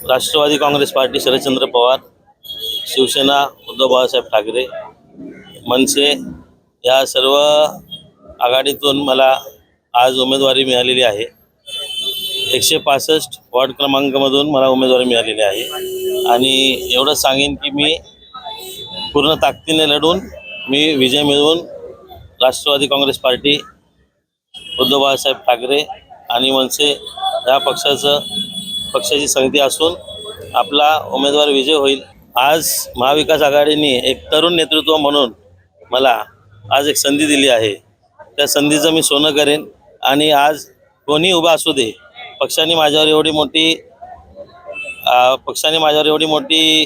Rashtrawadi Congress party Sharadchandra Pawar, Shiv Sena Uddhav Balasaheb Thackeray, मनसे या सर्व आघाडीतून मला आज उमेदवारी मिळालेली आहे। 165 वॉर्ड क्रमांकामधून मला उमेदवारी मिळालेली आहे आणि एवढं सांगेन की मी पूर्ण ताकदीने लढून मी विजय मिळवून राष्ट्रवादी काँग्रेस पार्टी, उद्धव बाळासाहेब ठाकरे आणि मनसे या पक्षाची संगती असून आपला उमेदवार विजय होईल। आज महाविकास आघाडीने एक तरुण नेतृत्व म्हणून मला आज एक संधी दिली आहे। त्या संधीचं मी सोनं करेन आणि आज कोणी उभा असू दे, पक्षाने माझ्यावर एवढी मोठी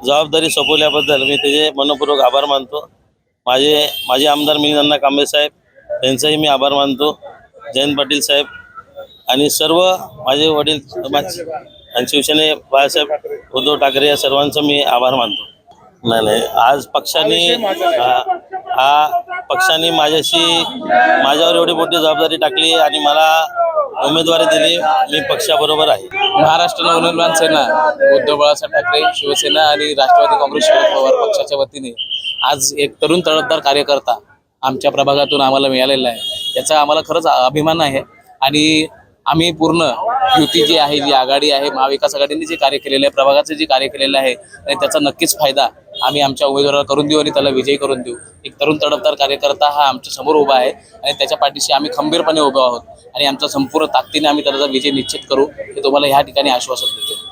जबाबदारी सोपवल्याबद्दल मी त्याचे मनपूर्वक आभार मानतो। माझे आमदार मिलिंद कांबळे साहेब यांचाही मी आभार मानतो, जयंत पाटील साहेब आणि सर्व माझे वडील समाज आणि शिवसेने बाळासाहेब उद्धव ठाकरे या सर्वांचा मी आभार मानतो। नाही, आज पक्षाने माझ्यावर एवढी मोठी जबाबदारी टाकली आणि मला उमेदवारी दिली। मी पक्षाबरोबर आहे। महाराष्ट्र नवनिर्माण सेना, उद्धव बाळासाहेब ठाकरे, शिवसेना आणि राष्ट्रवादी काँग्रेस शरद पवार पक्षाच्या वतीने आज एक तरुण तडफदार कार्यकर्ता आमच्या प्रभागातून आम्हाला मिळालेला आहे। याचा आम्हाला खरंच अभिमान आहे आणि आम्ही पूर्ण युती जी आहे, जी आघाडी आहे, महाविकास आघाडीने जे कार्य केलेलं आहे, प्रभागाचे जे कार्य केलेलं आहे आणि त्याचा नक्कीच फायदा आम्ही आमच्या उमेदवाराला करून देऊ आणि त्याला विजयी करून देऊ। एक तरुण तडफदार कार्यकर्ता हा आमच्या समोर उभा आहे आणि त्याच्या पाठीशी आम्ही खंबीरपणे उभे आहोत आणि आमच्या संपूर्ण ताकदीने आम्ही त्याचा विजय निश्चित करू हे तुम्हाला ह्या ठिकाणी आश्वासन देतो।